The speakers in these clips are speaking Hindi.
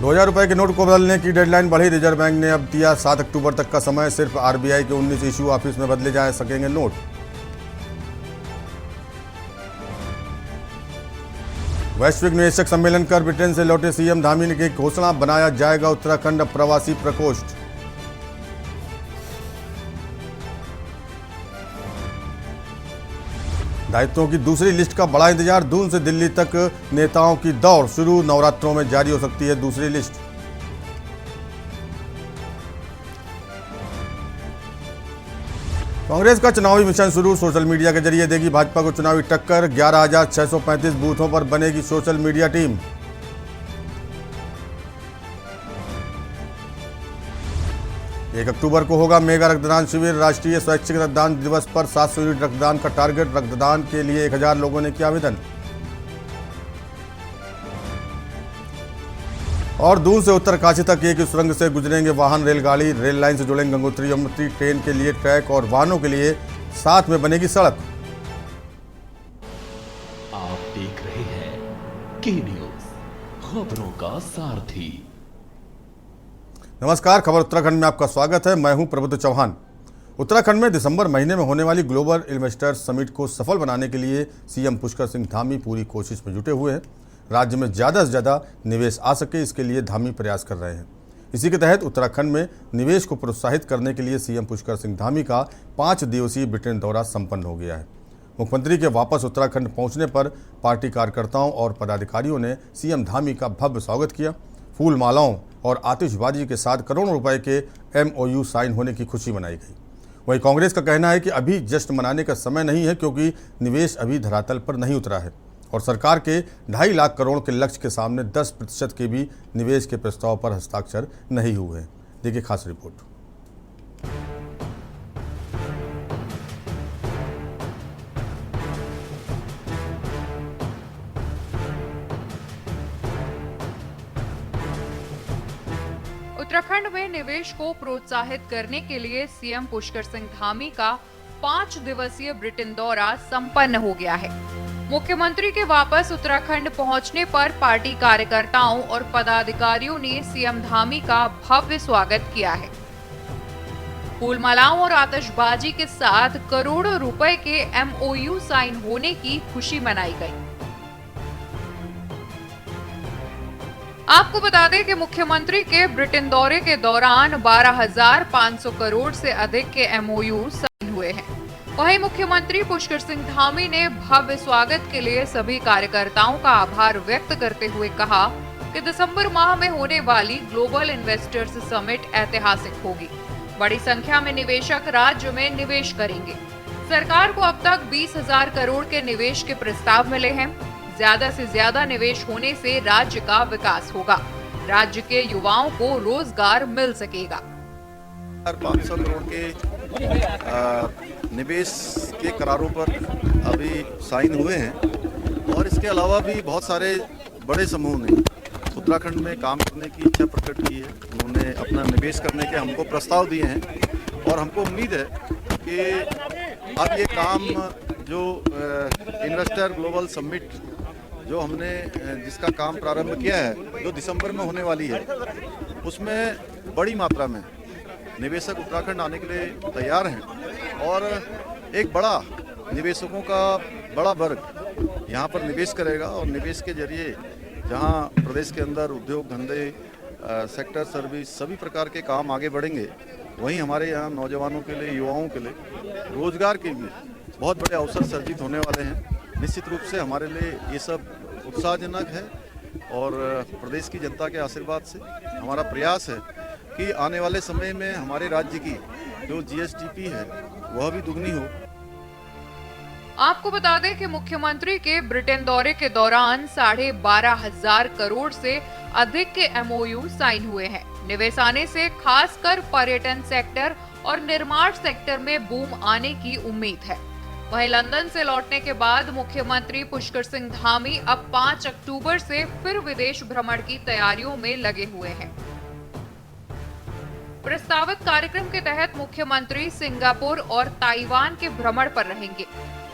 ₹2000 के नोट को बदलने की डेडलाइन बढ़ी। रिजर्व बैंक ने अब दिया 7 अक्टूबर तक का समय। सिर्फ आरबीआई के 19 इशू ऑफिस में बदले जा सकेंगे नोट। वैश्विक निवेशक सम्मेलन कर ब्रिटेन से लौटे सीएम धामी की घोषणा, बनाया जाएगा उत्तराखंड प्रवासी प्रकोष्ठ। दायित्वों की दूसरी लिस्ट का बड़ा इंतजार। दून से दिल्ली तक नेताओं की दौड़ शुरू। नवरात्रों में जारी हो सकती है दूसरी लिस्ट। कांग्रेस का चुनावी मिशन शुरू। सोशल मीडिया के जरिए देगी भाजपा को चुनावी टक्कर। 11,635 बूथों पर बनेगी सोशल मीडिया टीम। एक अक्टूबर को होगा मेगा रक्तदान शिविर। राष्ट्रीय स्वैच्छिक रक्तदान दिवस पर 700 यूनिट रक्तदान का टारगेट। रक्तदान के लिए 1000 लोगों ने किया आवेदन। और दून से उत्तरकाशी तक एक ही सुरंग से गुजरेंगे वाहन, रेलगाड़ी। रेल लाइन से जुड़ेंगे गंगोत्री यमुनोत्री। ट्रेन के लिए ट्रैक और वाहनों के लिए साथ में बनेगी सड़क। आप देख रहे हैं के न्यूज, खबरों का सारथी। नमस्कार, खबर उत्तराखंड में आपका स्वागत है। मैं हूं प्रबुद्ध चौहान। उत्तराखंड में दिसंबर महीने में होने वाली ग्लोबल इन्वेस्टर्स समिट को सफल बनाने के लिए सीएम पुष्कर सिंह धामी पूरी कोशिश में जुटे हुए हैं। राज्य में ज़्यादा से ज़्यादा निवेश आ सके, इसके लिए धामी प्रयास कर रहे हैं। इसी के तहत उत्तराखंड में निवेश को प्रोत्साहित करने के लिए सीएम पुष्कर सिंह धामी का 5 दिवसीय ब्रिटेन दौरा संपन्न हो गया है। मुख्यमंत्री के वापस उत्तराखंड पहुंचने पर पार्टी कार्यकर्ताओं और पदाधिकारियों ने सीएम धामी का भव्य स्वागत किया। फूल मालाओं और आतिशबाजी के साथ करोड़ों रुपए के एमओयू साइन होने की खुशी मनाई गई। वहीं कांग्रेस का कहना है कि अभी जश्न मनाने का समय नहीं है, क्योंकि निवेश अभी धरातल पर नहीं उतरा है और सरकार के 2.5 लाख करोड़ के लक्ष्य के सामने 10% के भी निवेश के प्रस्ताव पर हस्ताक्षर नहीं हुए हैं। देखिए खास रिपोर्ट। उत्तराखंड में निवेश को प्रोत्साहित करने के लिए सीएम पुष्कर सिंह धामी का 5 दिवसीय ब्रिटेन दौरा संपन्न हो गया है। मुख्यमंत्री के वापस उत्तराखंड पहुंचने पर पार्टी कार्यकर्ताओं और पदाधिकारियों ने सीएम धामी का भव्य स्वागत किया है। फूलमालाओं और आतिशबाजी के साथ करोड़ों रुपए के एमओयू साइन होने की खुशी मनाई गई। आपको बता दें कि मुख्यमंत्री के ब्रिटेन दौरे के दौरान 12,500 करोड़ से अधिक के एमओयू साइन हुए हैं। वहीं मुख्यमंत्री पुष्कर सिंह धामी ने भव्य स्वागत के लिए सभी कार्यकर्ताओं का आभार व्यक्त करते हुए कहा कि दिसंबर माह में होने वाली ग्लोबल इन्वेस्टर्स समिट ऐतिहासिक होगी। बड़ी संख्या में निवेशक राज्य में निवेश करेंगे। सरकार को अब तक 20,000 करोड़ के निवेश के प्रस्ताव मिले हैं। ज्यादा से ज्यादा निवेश होने से राज्य का विकास होगा। राज्य के युवाओं को रोजगार मिल सकेगा। 500 करोड़ के निवेश के करारों पर अभी साइन हुए हैं और इसके अलावा भी बहुत सारे बड़े समूह ने उत्तराखंड में काम करने की इच्छा प्रकट की है। उन्होंने अपना निवेश करने के हमको प्रस्ताव दिए हैं और हमको उम्मीद है कि अब ये काम जो इन्वेस्टर ग्लोबल समिट जो हमने जिसका काम प्रारंभ किया है, जो दिसंबर में होने वाली है, उसमें बड़ी मात्रा में निवेशक उत्तराखंड आने के लिए तैयार हैं और एक बड़ा निवेशकों का बड़ा वर्ग यहाँ पर निवेश करेगा और निवेश के जरिए जहाँ प्रदेश के अंदर उद्योग धंधे, सेक्टर सर्विस सभी प्रकार के काम आगे बढ़ेंगे, वहीं हमारे यहाँ नौजवानों के लिए, युवाओं के लिए रोजगार के भी बहुत बड़े अवसर सर्जित होने वाले हैं। निश्चित रूप से हमारे लिए ये सब उत्साहजनक है और प्रदेश की जनता के आशीर्वाद से हमारा प्रयास है कि आने वाले समय में हमारे राज्य की जो जीएसडीपी है वह भी दुगनी हो। आपको बता दें कि मुख्यमंत्री के ब्रिटेन दौरे के दौरान 12,500 करोड़ से अधिक के एमओयू साइन हुए हैं। निवेश आने से खासकर पर्यटन सेक्टर और निर्माण सेक्टर में बूम आने की उम्मीद है। वहीं लंदन से लौटने के बाद मुख्यमंत्री पुष्कर सिंह धामी अब 5 अक्टूबर से फिर विदेश भ्रमण की तैयारियों में लगे हुए हैं। प्रस्तावित कार्यक्रम के तहत मुख्यमंत्री सिंगापुर और ताइवान के भ्रमण पर रहेंगे।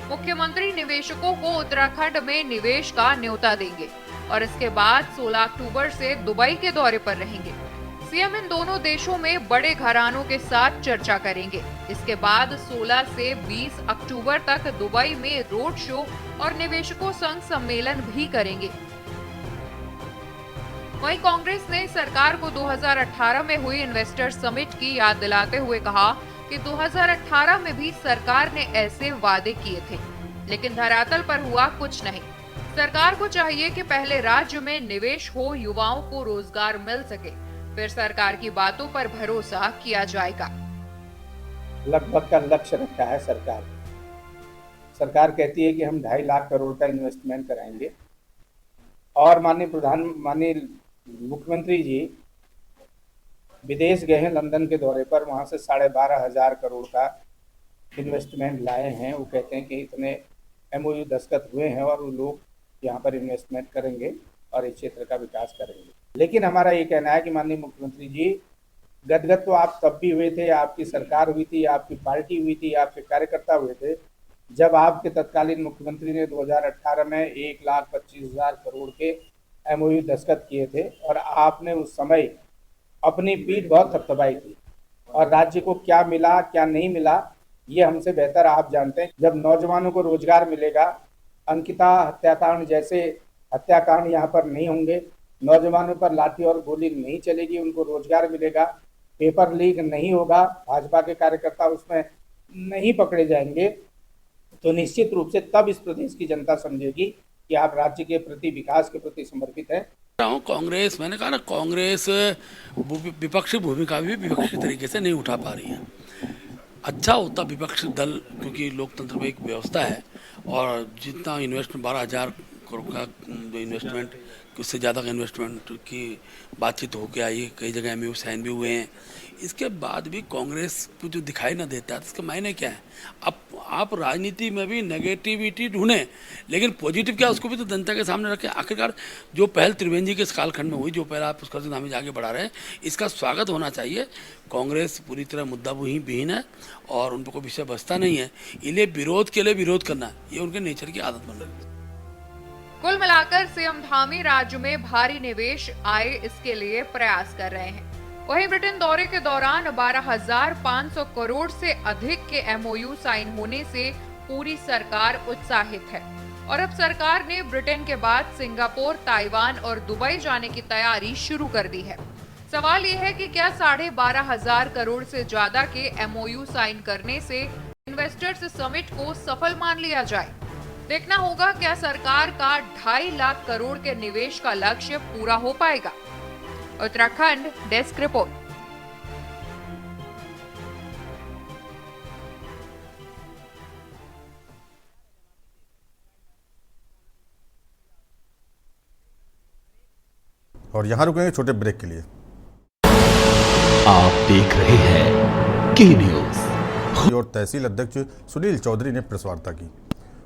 मुख्यमंत्री निवेशकों को उत्तराखंड में निवेश का न्योता देंगे। और इसके बाद 16 अक्टूबर से दुबई के दौरे पर रहेंगे। सीएम इन दोनों देशों में बड़े घरानों के साथ चर्चा करेंगे। इसके बाद 16 से 20 अक्टूबर तक दुबई में रोड शो और निवेशकों संग सम्मेलन भी करेंगे। वहीं कांग्रेस ने सरकार को 2018 में हुई इन्वेस्टर समिट की याद दिलाते हुए कहा कि 2018 में भी सरकार ने ऐसे वादे किए थे, लेकिन धरातल पर हुआ कुछ नहीं। सरकार को चाहिए कि पहले राज्य में निवेश हो, युवाओं को रोजगार मिल सके, फिर सरकार की बातों पर भरोसा किया जाएगा। लगभग का लक्ष्य रखा है सरकार। सरकार कहती है कि हम 2.5 लाख करोड़ का इन्वेस्टमेंट कराएंगे और माननीय मुख्यमंत्री जी विदेश गए हैं लंदन के दौरे पर, वहां से 12,500 करोड़ का इन्वेस्टमेंट लाए हैं। वो कहते हैं कि इतने एमओयू दस्तखत हुए हैं और वो लोग यहाँ पर इन्वेस्टमेंट करेंगे और इस क्षेत्र का विकास करेंगे। लेकिन हमारा ये कहना है कि माननीय मुख्यमंत्री जी, गदगद तो आप तब भी हुए थे, आपकी सरकार हुई थी, आपकी पार्टी हुई थी, आपके कार्यकर्ता हुए थे, जब आपके तत्कालीन मुख्यमंत्री ने 2018 में 1,25,000 करोड़ के एमओयू दस्तखत किए थे और आपने उस समय अपनी पीठ बहुत थपथपाई थी और राज्य को क्या मिला क्या नहीं मिला ये हमसे बेहतर आप जानते हैं। जब नौजवानों को रोजगार मिलेगा, अंकिता हत्याकांड जैसे हत्याकांड यहाँ पर नहीं होंगे, नौजवानों पर लाठी और गोली नहीं चलेगी, उनको रोजगार मिलेगा, पेपर लीक नहीं होगा, भाजपा के कार्यकर्ता उसमें नहीं पकड़े जाएंगे, तो निश्चित रूप से तब इस प्रदेश की जनता समझेगी कि आप राज्य के प्रति, विकास के प्रति समर्पित हैं। कांग्रेस, मैंने कहा ना, कांग्रेस विपक्षी भूमिका भी विपक्षी तरीके से नहीं उठा पा रही है। अच्छा होता विपक्षी दल, क्योंकि लोकतंत्र में एक व्यवस्था है और जितना इन्वेस्टमेंट 12,000 करोड़ का इन्वेस्टमेंट, उससे ज़्यादा का इन्वेस्टमेंट की बातचीत होकर आई है, कई जगह एमओयू साइन भी हुए हैं। इसके बाद भी कांग्रेस को जो दिखाई ना देता है, इसका मायने क्या है? अब आप राजनीति में भी नेगेटिविटी ढूंढें, लेकिन पॉजिटिव क्या, उसको भी तो जनता के सामने रखें। आखिरकार जो पहल त्रिवेंद्र जी के इस कालखंड में हुई, जो पहल आप पुष्कर सिंह धामी आगे बढ़ा रहे हैं, इसका स्वागत होना चाहिए। कांग्रेस पूरी तरह मुद्दा विहीन है और उनको कोई विषय बचता नहीं है, इसलिए विरोध के लिए विरोध करना ये उनके नेचर की आदत बन रही है। कुल मिलाकर सीएम धामी राज्य में भारी निवेश आए, इसके लिए प्रयास कर रहे हैं। वहीं ब्रिटेन दौरे के दौरान 12,500 करोड़ से अधिक के एमओयू साइन होने से पूरी सरकार उत्साहित है और अब सरकार ने ब्रिटेन के बाद सिंगापुर, ताइवान और दुबई जाने की तैयारी शुरू कर दी है। सवाल ये है कि क्या 12,500 करोड़ से ज्यादा के एमओयू साइन करने से इन्वेस्टर्स समिट को सफल मान लिया जाए। देखना होगा क्या सरकार का 2.5 लाख करोड़ के निवेश का लक्ष्य पूरा हो पाएगा। Uttarakhand desk report. और यहाँ रुकेंगे छोटे ब्रेक के लिए। आप देख रहे हैं के न्यूज। और तहसील अध्यक्ष सुनील चौधरी ने प्रेस वार्ता की।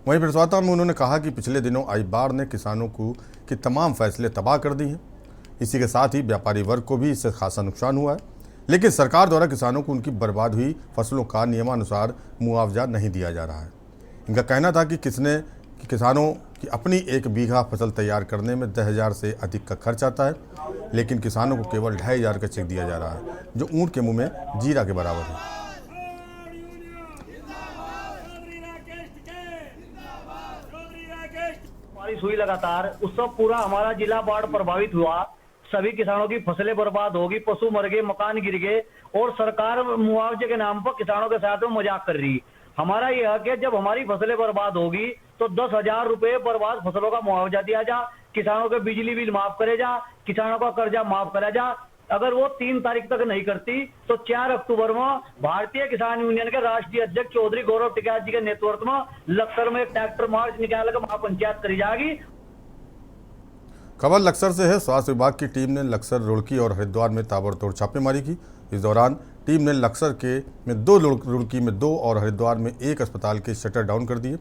वहीं प्रेस वार्ता में उन्होंने कहा कि पिछले दिनों आई बाढ़ ने किसानों की तमाम फैसले तबाह कर दी हैं। इसी के साथ ही व्यापारी वर्ग को भी इससे खासा नुकसान हुआ है, लेकिन सरकार द्वारा किसानों को उनकी बर्बाद हुई फसलों का नियमानुसार मुआवजा नहीं दिया जा रहा है। इनका कहना था कि किसानों की अपनी 1 बीघा फसल तैयार करने में 10,000 से अधिक का खर्च आता है, लेकिन किसानों को केवल 2,500 का चेक दिया जा रहा है, जो ऊंट के मुंह में जीरा के बराबर है। बारिश हुई लगातार, उससे पूरा हमारा जिला बाढ़ प्रभावित हुआ। सभी किसानों की फसलें बर्बाद होगी, पशु मर गए, मकान गिर गए और सरकार मुआवजे के नाम पर किसानों के साथ में मजाक कर रही। हमारा यह हक है, जब हमारी फसलें बर्बाद होगी तो 10,000 रुपए बर्बाद फसलों का मुआवजा दिया जा, किसानों के बिजली बिल माफ करे जा, किसानों का कर्जा माफ करा जा। अगर वो 3 तारीख तक नहीं करती तो 4 अक्टूबर में भारतीय किसान यूनियन के राष्ट्रीय अध्यक्ष चौधरी गौरव टिकैत जी के नेतृत्व में लक्सर में एक ट्रैक्टर मार्च निकालकर महापंचायत करी जाएगी। खबर लक्सर से है। स्वास्थ्य विभाग की टीम ने लक्सर, रुड़की और हरिद्वार में ताबड़तोड़ छापेमारी की। इस दौरान टीम ने लक्सर में 2, रुड़की में 2 और हरिद्वार में 1 अस्पताल के शटर डाउन कर दिए।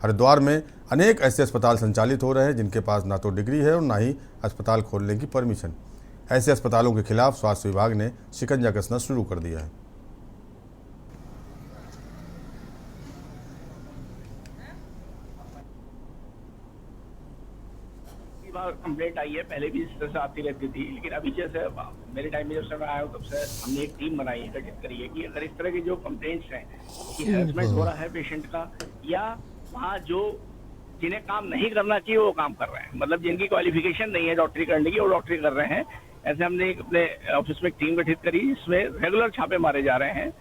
हरिद्वार में अनेक ऐसे अस्पताल संचालित हो रहे हैं जिनके पास ना तो डिग्री है और ना ही अस्पताल खोलने की परमिशन। ऐसे अस्पतालों के खिलाफ स्वास्थ्य विभाग ने शिकंजा कसना शुरू कर दिया है। कंप्लेंट आई है, पहले भी इस तरह से आती रहती थी, लेकिन अभी जैसे मेरे टाइम में जब से मैं आया हूँ तब से हमने एक टीम बनाई है, गठित करी है कि अगर इस तरह की जो कंप्लेंट्स हैं कि हैरेसमेंट हो रहा है पेशेंट का, या वहाँ जो जिन्हें काम नहीं करना चाहिए वो काम कर रहे हैं, मतलब जिनकी क्वालिफिकेशन नहीं है डॉक्टरी करने की वो डॉक्टरी कर रहे हैं, ऐसे हमने अपने ऑफिस में एक टीम गठित करी जिसमें रेगुलर छापे मारे जा रहे हैं।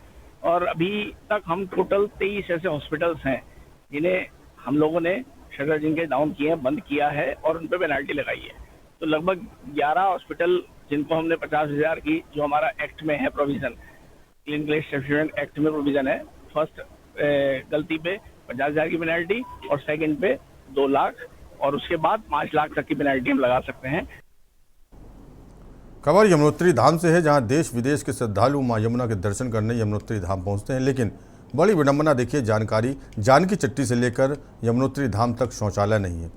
और अभी तक हम टोटल 23 ऐसे हॉस्पिटल्स हैं जिन्हें हम लोगों ने शटर जिनके डाउन किए हैं, बंद किया है और उन पर पेनल्टी लगाई है। तो लगभग 11 हॉस्पिटल जिनको हमने 50,000 की, जो हमारा एक्ट में है प्रोविजन, क्लिनिकल एस्टेब्लिशमेंट एक्ट में प्रोविजन है, फर्स्ट गलती पे 50,000 की पेनल्टी और सेकंड पे 2 लाख और उसके बाद 5 लाख तक की पेनल्टी हम लगा सकते हैं। खबर यमुनोत्री धाम से है, जहां देश विदेश के श्रद्धालु मां यमुना के दर्शन करने यमुनोत्री धाम पहुंचते हैं, लेकिन बड़ी विडंबना देखिए, जानकी चट्टी से लेकर यमुनोत्री धाम तक शौचालय नहीं है।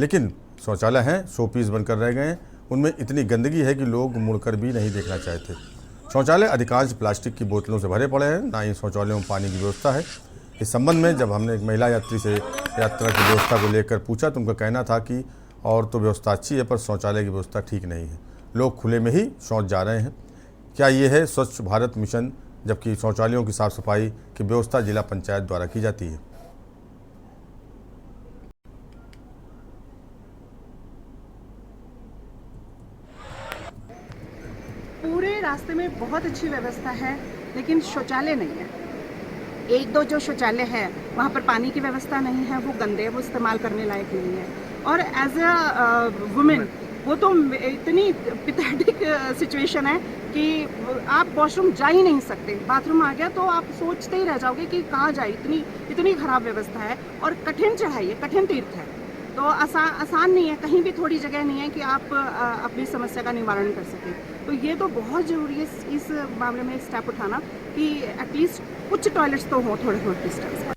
लेकिन शौचालय हैं, शोपीस बनकर रह गए हैं, उनमें इतनी गंदगी है कि लोग मुड़कर भी नहीं देखना चाहते। शौचालय अधिकांश प्लास्टिक की बोतलों से भरे पड़े हैं, ना ही शौचालयों में पानी की व्यवस्था है। इस संबंध में जब हमने एक महिला यात्री से यात्रा की व्यवस्था को लेकर पूछा तो उनका कहना था कि और तो व्यवस्था अच्छी है पर शौचालय की व्यवस्था ठीक नहीं है, लोग खुले में ही शौच जा रहे हैं। क्या ये है स्वच्छ भारत मिशन, जबकि शौचालयों की साफ सफाई की व्यवस्था जिला पंचायत द्वारा की जाती है। पूरे रास्ते में बहुत अच्छी व्यवस्था है, लेकिन शौचालय नहीं है। एक दो जो शौचालय है वहाँ पर पानी की व्यवस्था नहीं है, वो गंदे, वो इस्तेमाल करने लायक नहीं है। और एज अ वुमेन वो तो इतनी पैथेटिक सिचुएशन है कि आप वॉशरूम जा ही नहीं सकते। बाथरूम आ गया तो आप सोचते ही रह जाओगे कि कहाँ जाए, इतनी खराब व्यवस्था है। और कठिन चढ़ाई है, कठिन तीर्थ है, तो आसान नहीं है, कहीं भी थोड़ी जगह नहीं है कि आप अपनी समस्या का निवारण कर सकें। तो ये तो बहुत ज़रूरी है इस मामले में स्टेप उठाना कि एटलीस्ट कुछ टॉयलेट्स तो हों थोड़े डिस्टेंस।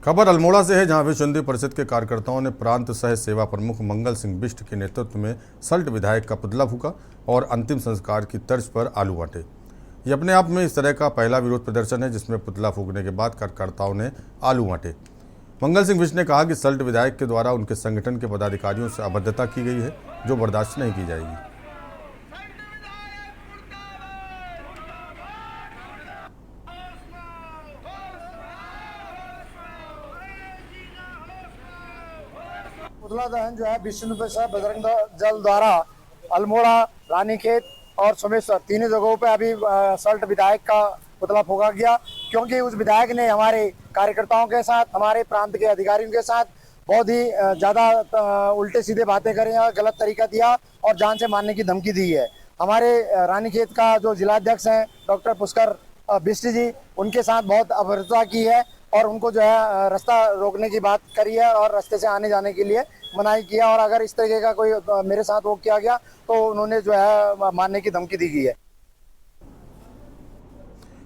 खबर अल्मोड़ा से है, जहां विश्व हिंदू परिषद के कार्यकर्ताओं ने प्रांत सह सेवा प्रमुख मंगल सिंह बिष्ट के नेतृत्व में सल्ट विधायक का पुतला फूका और अंतिम संस्कार की तर्ज पर आलू बांटे। ये अपने आप में इस तरह का पहला विरोध प्रदर्शन है जिसमें पुतला फूकने के बाद कार्यकर्ताओं ने आलू बांटे। मंगल सिंह बिष्ट ने कहा कि सल्ट विधायक के द्वारा उनके संगठन के पदाधिकारियों से अभद्रता की गई है, जो बर्दाश्त नहीं की जाएगी। पुतला दहन जो है विश्व हिंदू परिषद बजरंग दल द्वारा अल्मोड़ा, रानीखेत और सोमेश्वर तीनों जगहों पे अभी सल्ट विधायक का पुतला फूका गया, क्योंकि उस विधायक ने हमारे कार्यकर्ताओं के साथ, हमारे प्रांत के अधिकारियों के साथ बहुत ही ज़्यादा उल्टे सीधे बातें करी हैं, गलत तरीका दिया और जान से मारने की धमकी दी है। हमारे रानीखेत का जो जिलाध्यक्ष हैं डॉक्टर पुष्कर बिष्ट जी, उनके साथ बहुत अभद्रता की है और उनको जो है रास्ता रोकने की बात करी है और रास्ते से आने जाने के लिए मनाही किया। और अगर इस तरीके का कोई मेरे साथ वो किया गया तो उन्होंने जो है मारने की धमकी दी गई है।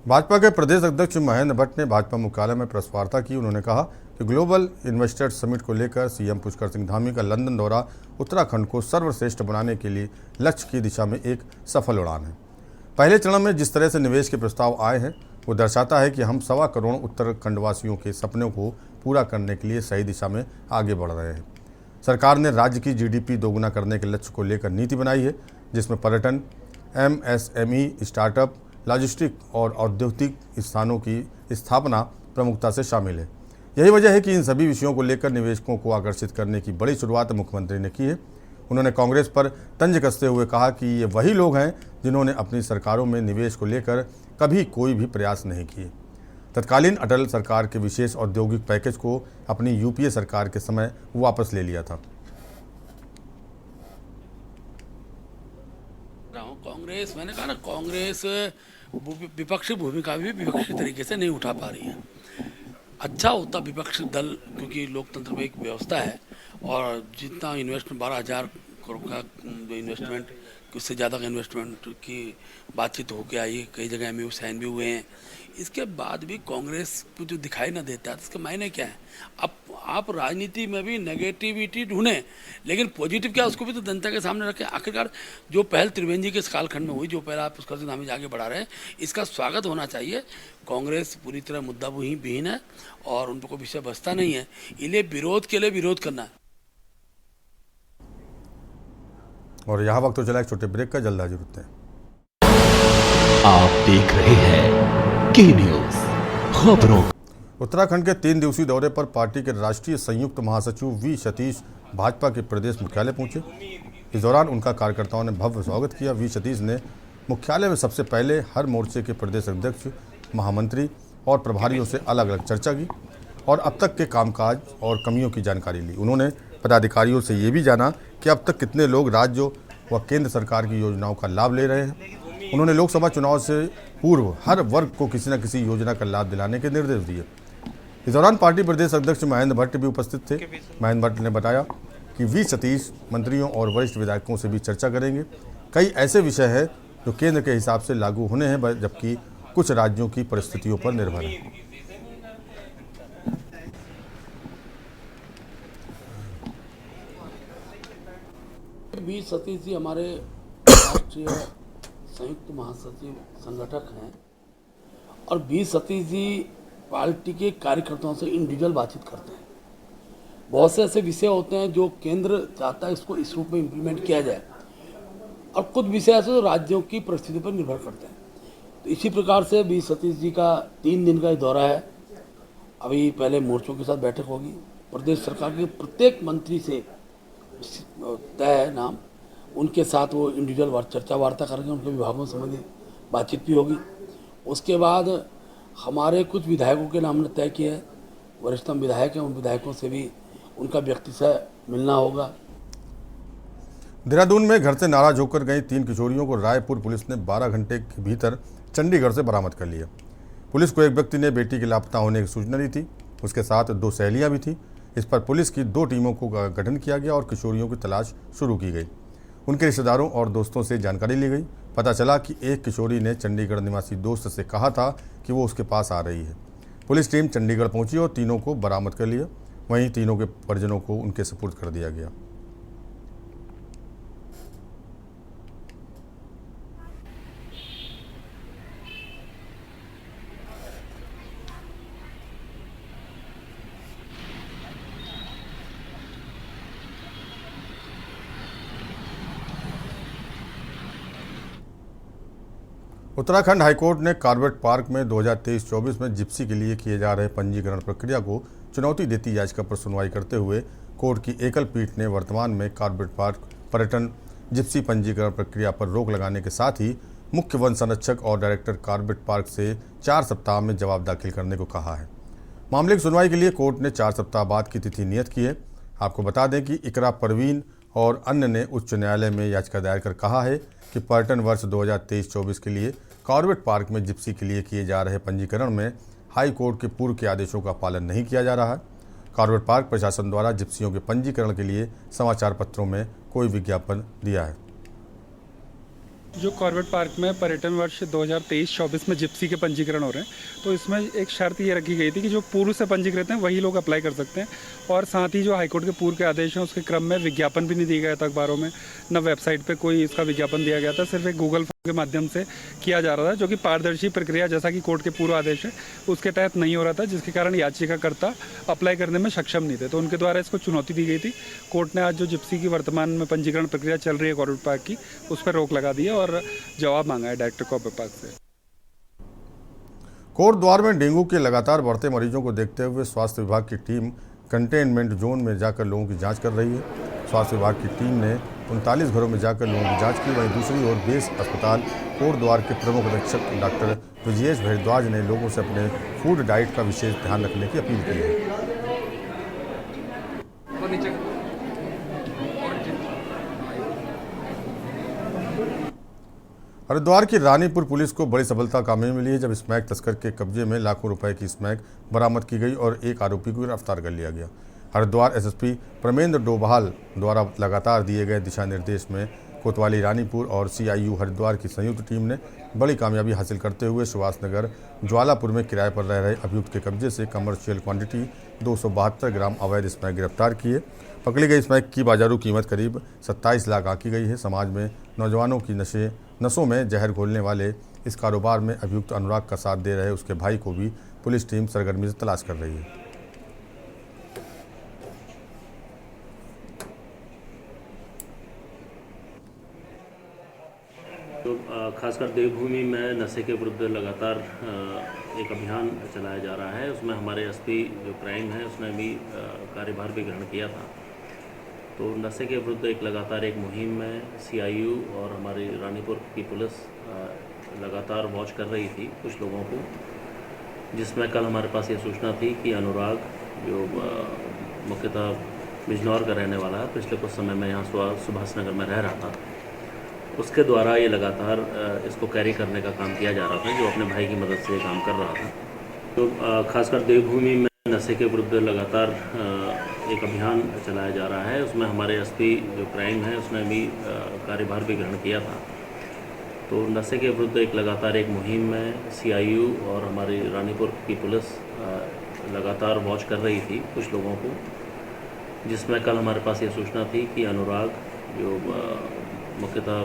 भाजपा के प्रदेश अध्यक्ष महेंद्र भट्ट ने भाजपा मुख्यालय में प्रेस वार्ता की। उन्होंने कहा कि ग्लोबल इन्वेस्टर्स समिट को लेकर सीएम पुष्कर सिंह धामी का लंदन दौरा उत्तराखंड को सर्वश्रेष्ठ बनाने के लिए लक्ष्य की दिशा में एक सफल उड़ान है। पहले चरण में जिस तरह से निवेश के प्रस्ताव आए हैं वो दर्शाता है कि हम 1.25 करोड़ उत्तराखंडवासियों के सपनों को पूरा करने के लिए सही दिशा में आगे बढ़ रहे हैं। सरकार ने राज्य की जीडीपी दोगुना करने के लक्ष्य को लेकर नीति बनाई है, जिसमें पर्यटन, एमएसएमई, स्टार्टअप, लॉजिस्टिक और औद्योगिक स्थानों की स्थापना प्रमुखता से शामिल है। यही वजह है कि इन सभी विषयों को लेकर निवेशकों को आकर्षित करने की बड़ी शुरुआत मुख्यमंत्री ने की है। उन्होंने कांग्रेस पर तंज कसते हुए कहा कि ये वही लोग हैं जिन्होंने अपनी सरकारों में निवेश को लेकर कभी कोई भी प्रयास नहीं किए। तत्कालीन अटल सरकार के विशेष औद्योगिक पैकेज को अपनी यूपीए सरकार के समय वापस ले लिया था। कांग्रेस, मैंने कहा ना, कांग्रेस विपक्षी भूमिका भी विपक्षी तरीके से नहीं उठा पा रही है। अच्छा होता विपक्षी दल, क्योंकि लोकतंत्र में एक व्यवस्था है और जितना इन्वेस्टमेंट 12,000 करोड़ का जो इन्वेस्टमेंट, उससे ज़्यादा का इन्वेस्टमेंट की बातचीत होकर आई है, कई जगह में साइन भी हुए हैं। इसके बाद भी कांग्रेस को जो दिखाई ना देता है, इसके मायने क्या है? अब आप राजनीति में भी नेगेटिविटी ढूंढें, लेकिन पॉजिटिव क्या है उसको भी तो जनता के सामने रखें। आखिरकार जो पहल त्रिवेंद्र जी के इस कालखंड में हुई, जो पहल आप पुष्कर सिंह धामी आगे बढ़ा रहे हैं, इसका स्वागत होना चाहिए। कांग्रेस पूरी तरह मुद्दा विहीन है और उनको विषय बचता नहीं है, इसलिए विरोध के लिए विरोध करना है। और यहाँ वक्त तो चला एक छोटे ब्रेक का, जल्द हाजिर होते हैं। आप देख रहे हैं के न्यूज खबरों। उत्तराखंड के 3 दिवसीय दौरे पर पार्टी के राष्ट्रीय संयुक्त महासचिव वी सतीश भाजपा के प्रदेश मुख्यालय पहुंचे। इस दौरान उनका कार्यकर्ताओं ने भव्य स्वागत किया। वी सतीश ने मुख्यालय में सबसे पहले हर मोर्चे के प्रदेश अध्यक्ष, महामंत्री और प्रभारियों से अलग अलग चर्चा की और अब तक के कामकाज और कमियों की जानकारी ली। उन्होंने पदाधिकारियों से ये भी जाना कि अब तक कितने लोग राज्य व केंद्र सरकार की योजनाओं का लाभ ले रहे हैं। उन्होंने लोकसभा चुनाव से पूर्व हर वर्ग को किसी न किसी योजना का लाभ दिलाने के निर्देश दिए। इस दौरान पार्टी प्रदेश अध्यक्ष महेंद्र भट्ट भी उपस्थित थे। महेंद्र भट्ट ने बताया कि वी सतीश मंत्रियों और वरिष्ठ विधायकों से भी चर्चा करेंगे। कई ऐसे विषय हैं जो केंद्र के हिसाब से लागू होने हैं, जबकि कुछ राज्यों की परिस्थितियों पर निर्भर है। वी सतीश जी हमारे राष्ट्रीय संयुक्त महासचिव संगठक हैं और वी सतीश जी पार्टी के कार्यकर्ताओं से इंडिविजुअल बातचीत करते हैं। बहुत से ऐसे विषय होते हैं जो केंद्र चाहता है इसको इस रूप में इम्प्लीमेंट किया जाए और कुछ विषय ऐसे राज्यों की परिस्थिति पर निर्भर करते हैं। तो इसी प्रकार से वी सतीश जी का 3 दिन का दौरा है। अभी पहले मोर्चों के साथ बैठक होगी। प्रदेश सरकार के प्रत्येक मंत्री से तय है नाम, उनके साथ वो इंडिविजुअल चर्चा वार्ता करेंगे, उनके विभागों संबंधी बातचीत भी होगी। उसके बाद हमारे कुछ विधायकों के नाम ने तय किए हैं, वरिष्ठतम विधायक हैं, उन विधायकों से भी उनका व्यक्ति से मिलना होगा। देहरादून में घर से नाराज होकर गई 3 किशोरियों को रायपुर पुलिस ने 12 घंटे के भीतर चंडीगढ़ से बरामद कर लिया। पुलिस को एक व्यक्ति ने बेटी के लापता होने की सूचना दी थी, उसके साथ 2 सहेलियां भी थी। इस पर पुलिस की 2 टीमों को गठन किया गया और किशोरियों की तलाश शुरू की गई। उनके रिश्तेदारों और दोस्तों से जानकारी ली गई। पता चला कि एक किशोरी ने चंडीगढ़ निवासी दोस्त से कहा था कि वो उसके पास आ रही है। पुलिस टीम चंडीगढ़ पहुंची और तीनों को बरामद कर लिया। वहीं तीनों के परिजनों को उनके सुपुर्द कर दिया गया। उत्तराखंड हाईकोर्ट ने कॉर्बेट पार्क में 2023-24 में जिप्सी के लिए किए जा रहे पंजीकरण प्रक्रिया को चुनौती देती याचिका पर सुनवाई करते हुए कोर्ट की एकल पीठ ने वर्तमान में कॉर्बेट पार्क पर्यटन जिप्सी पंजीकरण प्रक्रिया पर रोक लगाने के साथ ही मुख्य वन संरक्षक और डायरेक्टर कॉर्बेट पार्क से 4 सप्ताह में जवाब दाखिल करने को कहा है। मामले की सुनवाई के लिए कोर्ट ने 4 सप्ताह बाद की तिथि नियत की है। आपको बता दें कि इकरा परवीन और अन्य ने उच्च न्यायालय में याचिका दायर कर कहा है कि पर्यटन वर्ष 2023-24 के लिए कॉर्बेट पार्क में जिप्सी के लिए किए जा रहे पंजीकरण में हाई कोर्ट के पूर्व के आदेशों का पालन नहीं किया जा रहा है। कॉर्बेट पार्क प्रशासन द्वारा जिप्सियों के पंजीकरण के लिए समाचार पत्रों में कोई विज्ञापन दिया है। जो कॉर्बेट पार्क में पर्यटन वर्ष 2023-24 में जिप्सी के पंजीकरण हो रहे हैं, तो इसमें एक शर्त ये रखी गई थी कि जो पूर्व से पंजीकृत हैं वही लोग अप्लाई कर सकते हैं और साथ ही जो हाईकोर्ट के पूर्व के आदेश हैं उसके क्रम में विज्ञापन भी नहीं दिया गया था अखबारों में, न वेबसाइट पे कोई इसका विज्ञापन दिया गया था। सिर्फ एक गूगल के माध्यम से किया जा रहा था, जो कि पारदर्शी प्रक्रिया जैसा कि कोर्ट के पूर्व आदेश है उसके तहत नहीं हो रहा था, जिसके कारण याचिकाकर्ता अप्लाई करने में सक्षम नहीं थे। तो उनके द्वारा इसको चुनौती दी गई थी। कोर्ट ने आज जो जिप्सी की वर्तमान में पंजीकरण प्रक्रिया चल रही है कॉर्बेट पार्क की, उस पर रोक लगा दी है और जवाब मांगा है डायरेक्टर कॉर्बेट पार्क से। कोटद्वार में डेंगू के लगातार बढ़ते मरीजों को देखते हुए स्वास्थ्य विभाग की टीम कंटेनमेंट जोन में जाकर लोगों की जांच कर रही है। स्वास्थ्य विभाग की टीम ने 39 घरों में जाकर लोगों की जांच की। वहीं दूसरी ओर बेस अस्पताल कोटद्वार के प्रमुख अधीक्षक डॉक्टर विजयेश भारद्वाज ने लोगों से अपने फूड डाइट का विशेष ध्यान रखने की अपील की है। हरिद्वार की रानीपुर पुलिस को बड़ी सफलता कामयाबी मिली है, जब स्मैक तस्कर के कब्जे में लाखों रुपए की स्मैक बरामद की गई और एक आरोपी को गिरफ्तार कर लिया गया। हरिद्वार एसएसपी परमेंद्र डोभाल द्वारा लगातार दिए गए दिशा निर्देश में कोतवाली रानीपुर और सीआईयू हरिद्वार की संयुक्त टीम ने बड़ी कामयाबी हासिल करते हुए सुभाषनगर ज्वालापुर में किराए पर रह रहे अभियुक्त के कब्जे से कमर्शियल क्वांटिटी 272 ग्राम अवैध स्मैक गिरफ्तार किए। पकड़ी गई स्मैक की बाजारू कीमत करीब 27 लाख आंकी गई है। समाज में नौजवानों की नसों में जहर घोलने वाले इस कारोबार में अभियुक्त अनुराग का साथ दे रहे उसके भाई को भी पुलिस टीम सरगर्मी से तलाश कर रही है। तो खासकर देवभूमि में नशे के विरुद्ध लगातार एक अभियान चलाया जा रहा है। उसमें हमारे एसपी जो क्राइम है उसने भी कार्यभार भी ग्रहण किया था। तो नशे के विरुद्ध एक लगातार एक मुहिम में सीआईयू और हमारी रानीपुर की पुलिस लगातार वॉच कर रही थी कुछ लोगों को, जिसमें कल हमारे पास ये सूचना थी कि अनुराग जो मुख्यतः बिजनौर का रहने वाला है, पिछले कुछ समय में यहाँ सुभाष नगर में रह रहा था, उसके द्वारा ये लगातार इसको कैरी करने का काम किया जा रहा था, जो अपने भाई की मदद से काम कर रहा था। तो खासकर देवभूमि में नशे के विरुद्ध लगातार एक अभियान चलाया जा रहा है। उसमें हमारे एसपी जो क्राइम है उसने भी कार्यभार भी ग्रहण किया था। तो नशे के विरुद्ध एक लगातार एक मुहिम में सीआईयू और हमारी रानीपुर की पुलिस लगातार वॉच कर रही थी कुछ लोगों को, जिसमें कल हमारे पास ये सूचना थी कि अनुराग जो मुख्यतः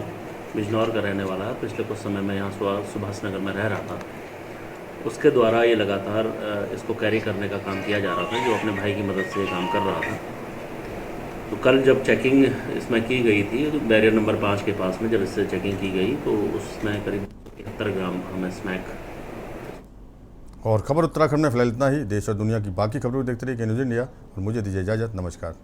बिजनौर का रहने वाला है, पिछले कुछ समय में यहाँ सुभाष नगर में रह रहा था, उसके द्वारा ये लगातार इसको कैरी करने का काम किया जा रहा था, जो अपने भाई की मदद से काम कर रहा था। तो कल जब चेकिंग इसमें की गई थी, तो बैरियर नंबर 5 के पास में जब इससे चेकिंग की गई तो उसमें करीब 71 ग्राम हमें स्मैक। और खबर उत्तराखंड में फिलहाल इतना ही। देश और दुनिया की बाकी खबरों को देखते रहिए न्यूज़ इंडिया और मुझे दीजिए इजाज़त। नमस्कार।